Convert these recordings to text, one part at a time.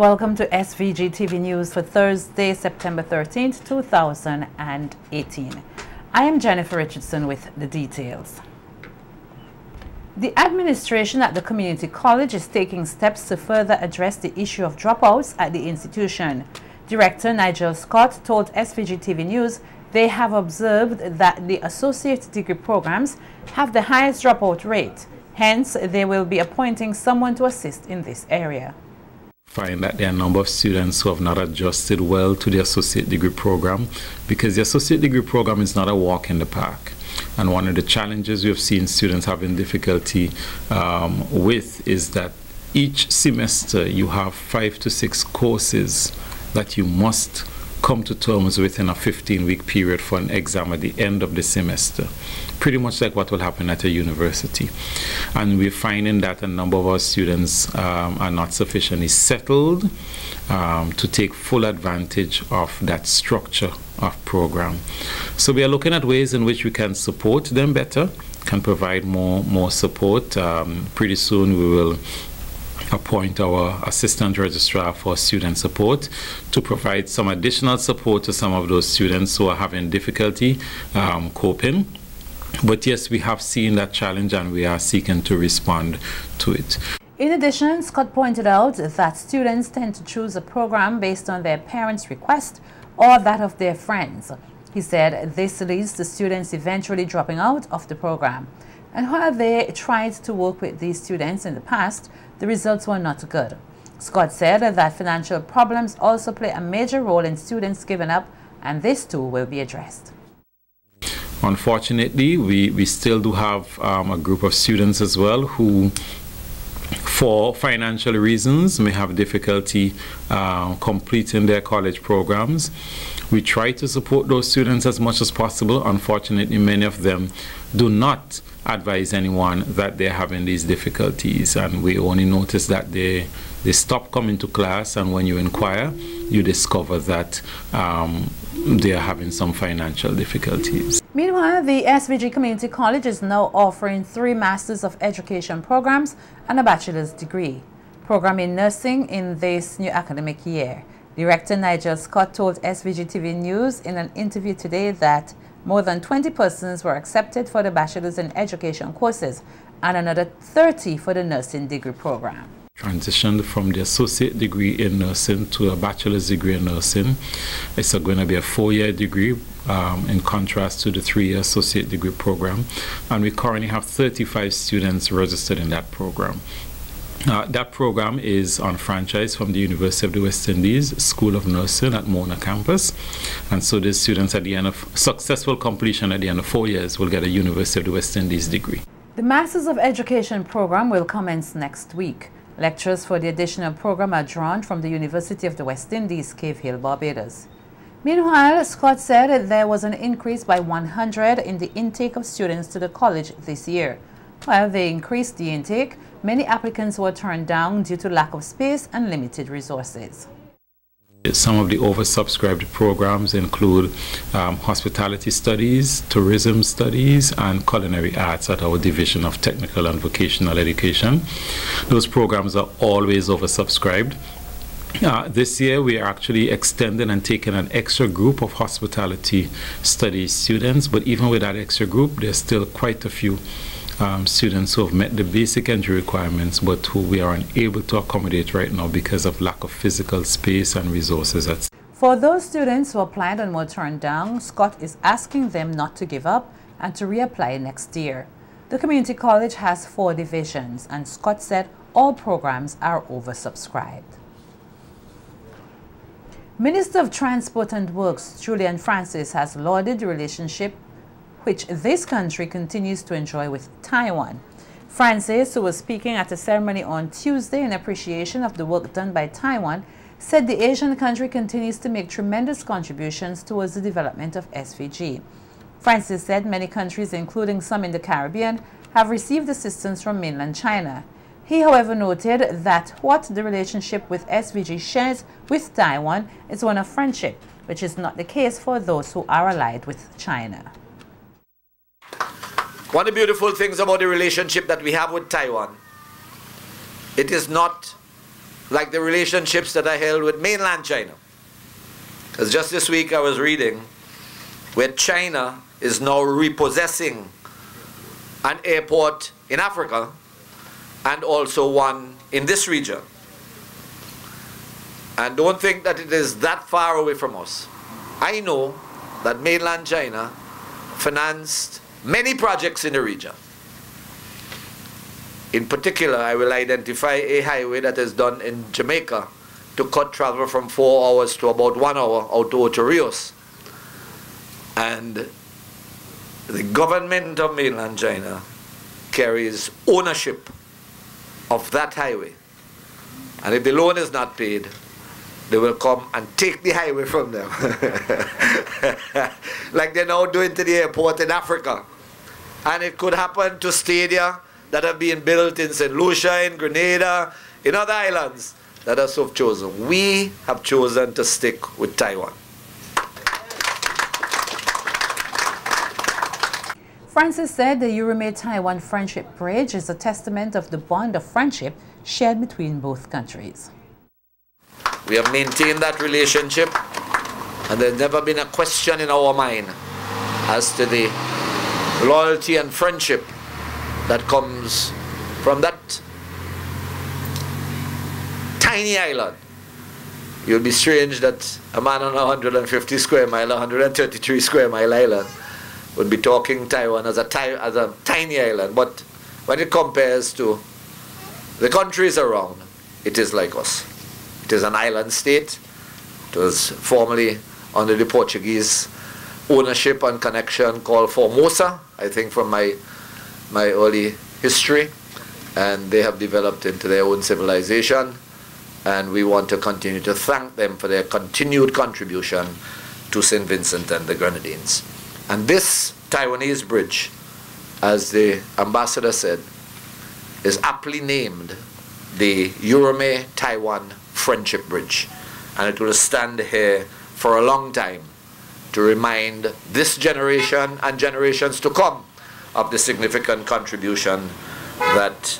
welcome to SVG-TV News for Thursday, September 13th, 2018. I am Jennifer Richardson with the details. The administration at the community college is taking steps to further address the issue of dropouts at the institution. Director Nigel Scott told SVG-TV News they have observed that the associate degree programs have the highest dropout rate. Hence, they will be appointing someone to assist in this area. Find that there are a number of students who have not adjusted well to the associate degree program, because the associate degree program is not a walk in the park. And one of the challenges we have seen students having difficulty with is that each semester you have 5 to 6 courses that you must come to terms with in a 15-week period for an exam at the end of the semester. Pretty much like what will happen at a university. And we're finding that a number of our students are not sufficiently settled to take full advantage of that structure of program. So we are looking at ways in which we can support them better, can provide more support. Pretty soon we will appoint our assistant registrar for student support to provide some additional support to some of those students who are having difficulty coping. But yes, we have seen that challenge and we are seeking to respond to it. In addition, Scott pointed out that students tend to choose a program based on their parents' request or that of their friends. He said this leads to students eventually dropping out of the program. And while they tried to work with these students in the past, the results were not good. Scott said that financial problems also play a major role in students giving up, and this too will be addressed. Unfortunately, we still do have a group of students as well who, for financial reasons, may have difficulty completing their college programs. We try to support those students as much as possible. Unfortunately, many of them do not advise anyone that they're having these difficulties, and we only notice that they stop coming to class, and when you inquire, you discover that they are having some financial difficulties. Meanwhile, the SVG Community College is now offering 3 Masters of Education programs and a bachelor's degree program in nursing in this new academic year. Director Nigel Scott told SVG-TV News in an interview today that more than 20 persons were accepted for the bachelor's in education courses and another 30 for the nursing degree program. Transitioned from the associate degree in nursing to a bachelor's degree in nursing. It's going to be a 4-year degree in contrast to the 3-year associate degree program. And we currently have 35 students registered in that program. That program is on franchise from the University of the West Indies School of Nursing at Mona campus. And so the students at the end of successful completion at the end of 4 years will get a University of the West Indies degree. The Masters of Education program will commence next week. Lectures for the additional program are drawn from the University of the West Indies, Cave Hill, Barbados. Meanwhile, Scott said there was an increase by 100 in the intake of students to the college this year. While they increased the intake, many applicants were turned down due to lack of space and limited resources. Some of the oversubscribed programs include hospitality studies, tourism studies, and culinary arts at our Division of Technical and Vocational Education. Those programs are always oversubscribed. This year we are actually extending and taking an extra group of hospitality studies students, but even with that extra group, there's still quite a few students who have met the basic entry requirements but who we are unable to accommodate right now because of lack of physical space and resources. For those students who applied and were turned down, Scott is asking them not to give up and to reapply next year. The community college has 4 divisions, and Scott said all programs are oversubscribed. Minister of Transport and Works Julian Francis has lauded the relationship which this country continues to enjoy with Taiwan. Francis, who was speaking at a ceremony on Tuesday in appreciation of the work done by Taiwan, said the Asian country continues to make tremendous contributions towards the development of SVG. Francis said many countries, including some in the Caribbean, have received assistance from mainland China. He, however, noted that what the relationship with SVG shares with Taiwan is one of friendship, which is not the case for those who are allied with China. One of the beautiful things about the relationship that we have with Taiwan, it is not like the relationships that are held with mainland China. Because just this week I was reading where China is now repossessing an airport in Africa and also one in this region. And don't think that it is that far away from us. I know that mainland China financed many projects in the region. In particular, I will identify a highway that is done in Jamaica to cut travel from 4 hours to about 1 hour out to Ocho Rios. And the government of mainland China carries ownership of that highway. And if the loan is not paid, they will come and take the highway from them. Like they're now doing to the airport in Africa. And it could happen to stadia that are being built in St. Lucia, in Grenada, in other islands that are so chosen. We have chosen to stick with Taiwan. Francis said the Euromay-Taiwan Friendship Bridge is a testament of the bond of friendship shared between both countries. We have maintained that relationship, and there's never been a question in our mind as to the loyalty and friendship that comes from that tiny island. You'll be strange that a man on a 150 square mile, 133 square mile island would be talking Taiwan as a tiny island. But when it compares to the countries around, it is like us. It is an island state. It was formerly under the Portuguese ownership and connection called Formosa, I think from my early history. And they have developed into their own civilization. And we want to continue to thank them for their continued contribution to St. Vincent and the Grenadines. And this Taiwanese bridge, as the ambassador said, is aptly named the Euromay-Taiwan Friendship Bridge. And it will stand here for a long time to remind this generation and generations to come of the significant contribution that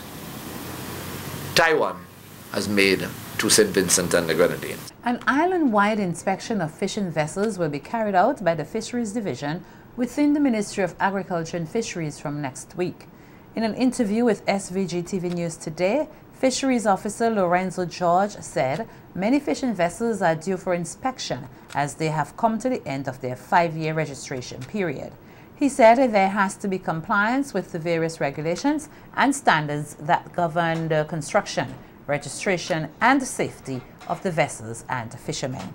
Taiwan has made to St. Vincent and the Grenadines. An island-wide inspection of fishing vessels will be carried out by the Fisheries Division within the Ministry of Agriculture and Fisheries from next week. In an interview with SVG-TV News Today, Fisheries Officer Lorenzo George said many fishing vessels are due for inspection as they have come to the end of their 5-year registration period. He said there has to be compliance with the various regulations and standards that govern the construction, registration and safety of the vessels and fishermen.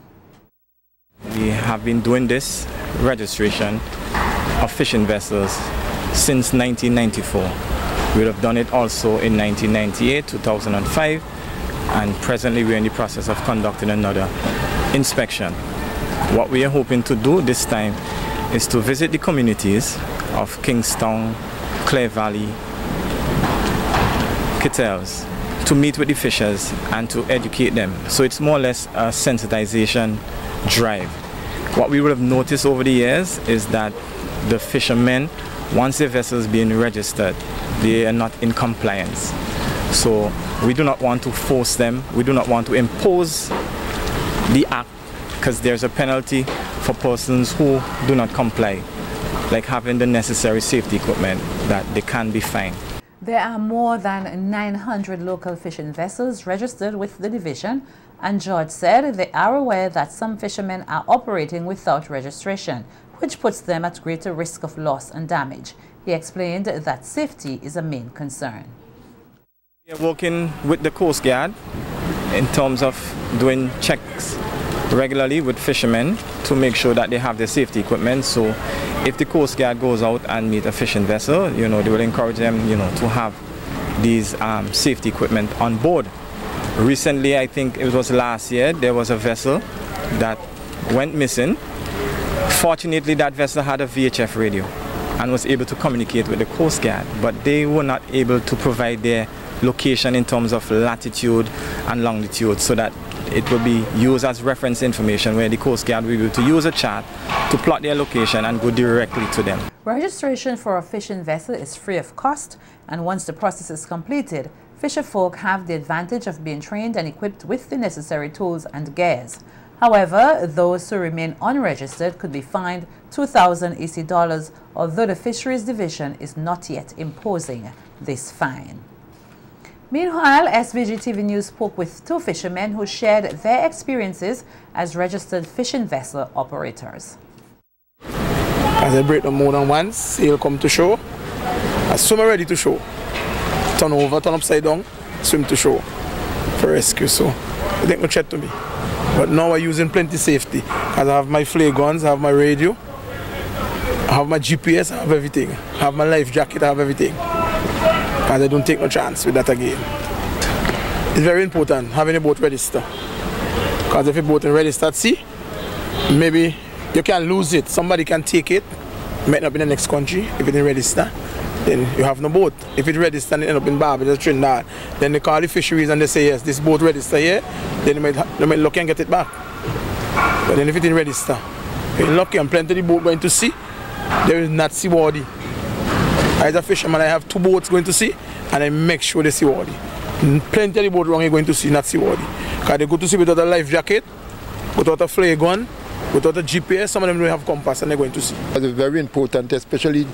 We have been doing this registration of fishing vessels since 1994. We have done it also in 1998, 2005, and presently we're in the process of conducting another inspection. What we are hoping to do this time is to visit the communities of Kingstown, Clare Valley, Kittels, to meet with the fishers and to educate them. So it's more or less a sensitization drive. What we would have noticed over the years is that the fishermen, once their vessels being registered, they are not in compliance. So we do not want to force them, we do not want to impose the act, because there's a penalty for persons who do not comply, like having the necessary safety equipment, that they can be fined. There are more than 900 local fishing vessels registered with the division, and George said they are aware that some fishermen are operating without registration, which puts them at greater risk of loss and damage. He explained that safety is a main concern. We are working with the Coast Guard in terms of doing checks regularly with fishermen to make sure that they have their safety equipment. So if the Coast Guard goes out and meet a fishing vessel, they will encourage them, to have these safety equipment on board. Recently, I think it was last year, there was a vessel that went missing. Fortunately, that vessel had a VHF radio and was able to communicate with the Coast Guard, but they were not able to provide their location in terms of latitude and longitude, so that it will be used as reference information where the Coast Guard will be able to use a chart to plot their location and go directly to them. Registration for a fishing vessel is free of cost, and once the process is completed, fisher folk have the advantage of being trained and equipped with the necessary tools and gears. However, those who remain unregistered could be fined $2,000 EC, although the Fisheries Division is not yet imposing this fine. Meanwhile, SVG-TV News spoke with two fishermen who shared their experiences as registered fishing vessel operators. As I break them more than once, sail come to shore. As swimmer ready to shore. Turn over, turn upside down, swim to shore for rescue. So they take no threat to me. But now I'm using plenty safety. As I have my flare guns, I have my radio, I have my GPS, I have everything. I have my life jacket, I have everything. Because I don't take no chance with that again. It's very important having a boat register. Because if a boat is registered at sea, maybe you can lose it. Somebody can take it, might not be in the next country. If it didn't register, then you have no boat. If it registered and it end up in Barbados, Trinidad, then they call the fisheries and they say, yes, this boat register here, then they might look and get it back. But then if it didn't register, you're lucky and plenty of the boat going to sea, there is not seaworthy. As a fisherman, I have two boats going to sea, and I make sure they're seaworthy. Plenty of the boat wrong are going to sea, not seaworthy. Because they go to sea without a life jacket, without a flare gun, without a GPS, some of them don't have compass and they're going to sea. It's very important, especially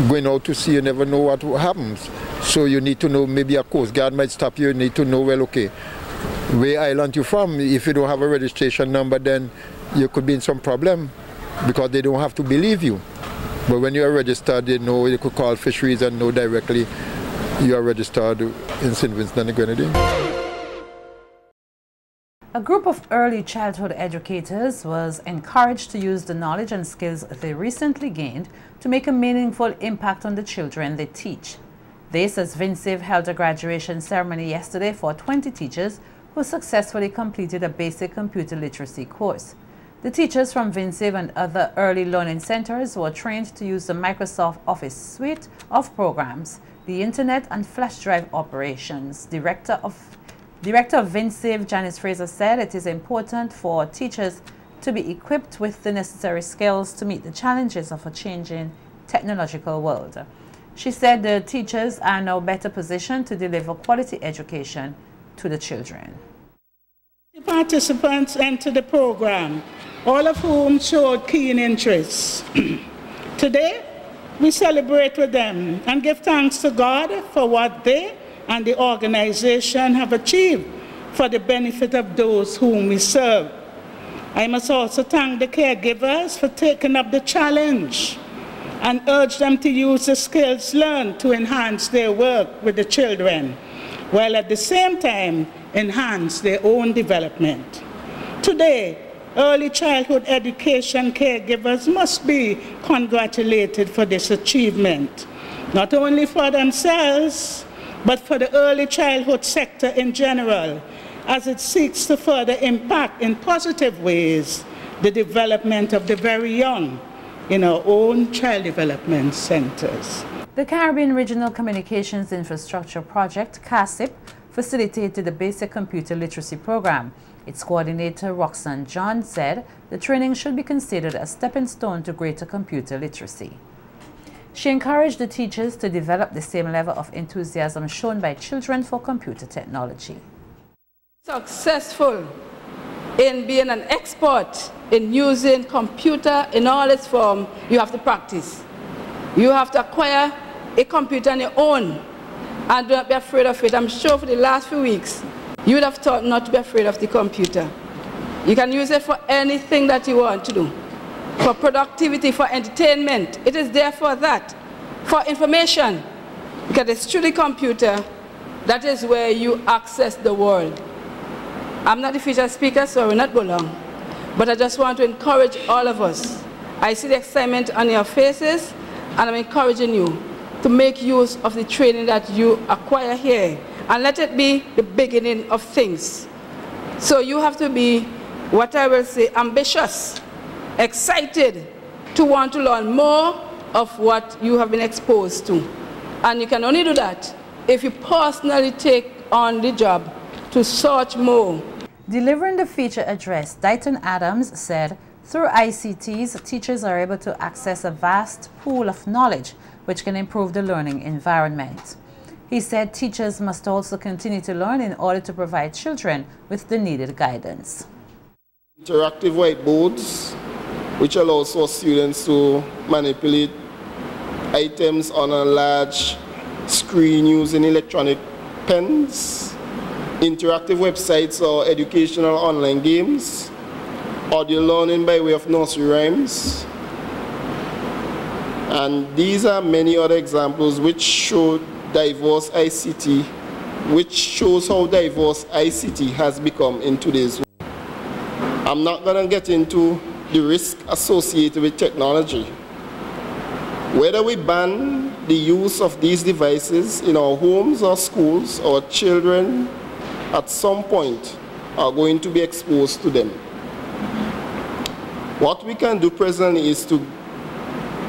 going out to sea, you never know what happens. So you need to know, maybe a Coast Guard might stop you, you need to know, well, okay, where island you're from. If you don't have a registration number, then you could be in some problem because they don't have to believe you. But when you are registered, they know, you could call Fisheries and know directly you are registered in St. Vincent and the Grenadines. A group of early childhood educators was encouraged to use the knowledge and skills they recently gained to make a meaningful impact on the children they teach. This as Vinsiv held a graduation ceremony yesterday for 20 teachers who successfully completed a basic computer literacy course. The teachers from Vinsiv and other early learning centers were trained to use the Microsoft Office suite of programs, the Internet and flash drive operations. Director of Vinsiv, Janice Fraser, said it is important for teachers to be equipped with the necessary skills to meet the challenges of a changing technological world. She said the teachers are now better positioned to deliver quality education to the children. The participants entered the program, all of whom showed keen interest. Today, we celebrate with them and give thanks to God for what they and the organization have achieved for the benefit of those whom we serve. I must also thank the caregivers for taking up the challenge and urge them to use the skills learned to enhance their work with the children, while at the same time enhance their own development. Today, early childhood education caregivers must be congratulated for this achievement, not only for themselves, but for the early childhood sector in general, as it seeks to further impact in positive ways the development of the very young in our own child development centers. The Caribbean Regional Communications Infrastructure Project, CARCIP, facilitated the basic computer literacy program. Its coordinator, Roxanne John, said the training should be considered a stepping stone to greater computer literacy. She encouraged the teachers to develop the same level of enthusiasm shown by children for computer technology. Successful in being an expert in using computer in all its form, you have to practice. You have to acquire a computer on your own and don't be afraid of it. I'm sure for the last few weeks, you would have thought not to be afraid of the computer. You can use it for anything that you want to do. For productivity, for entertainment. It is there for that. For information. Because it's through the computer, that is where you access the world. I'm not the featured speaker, so I will not go long. But I just want to encourage all of us. I see the excitement on your faces, and I'm encouraging you to make use of the training that you acquire here. And let it be the beginning of things. So you have to be, what I will say, ambitious, excited to want to learn more of what you have been exposed to. And you can only do that if you personally take on the job to search more. Delivering the feature address, Dighton Adams said, through ICTs, teachers are able to access a vast pool of knowledge which can improve the learning environment. He said teachers must also continue to learn in order to provide children with the needed guidance. Interactive whiteboards, which allows for students to manipulate items on a large screen using electronic pens, interactive websites or educational online games, audio learning by way of nursery rhymes. And these are many other examples which show diverse ICT, which shows how diverse ICT has become in today's world. I'm not going to get into the risk associated with technology. Whether we ban the use of these devices in our homes or schools, our children at some point are going to be exposed to them. What we can do presently is to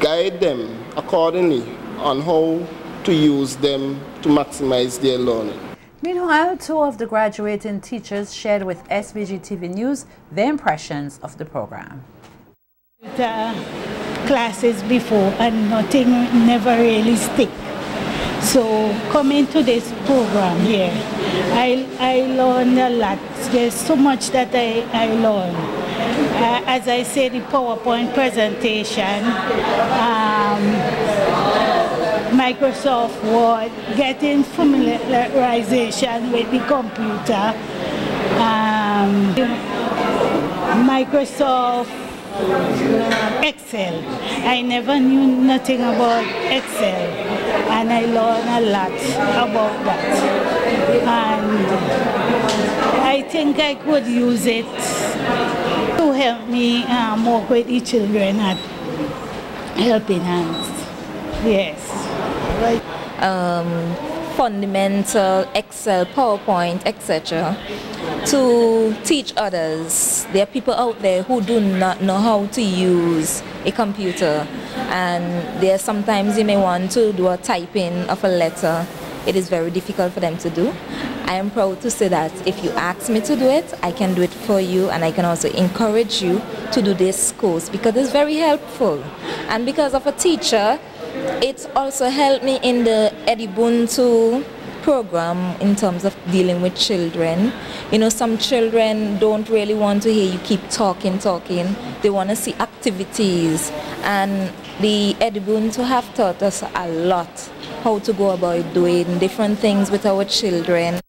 guide them accordingly on how to use them to maximize their learning. Meanwhile, two of the graduating teachers shared with SVG-TV News their impressions of the program. Classes before and nothing never really stick. So coming to this program here, I learned a lot. There's so much that I learned. As I said, the PowerPoint presentation, Microsoft Word, getting familiarization with the computer, Microsoft Excel. I never knew nothing about Excel, and I learned a lot about that. And I think I could use it to help me work with the children at Helping Hands. Yes. Fundamental Excel, PowerPoint, etc. to teach others. There are people out there who do not know how to use a computer, and there sometimes you may want to do a typing of a letter. It is very difficult for them to do. I am proud to say that if you ask me to do it, I can do it for you, and I can also encourage you to do this course because it's very helpful. And because of a teacher, it's also helped me in the Edubuntu program in terms of dealing with children. You know, some children don't really want to hear you keep talking. They want to see activities, and the Edubuntu have taught us a lot how to go about doing different things with our children.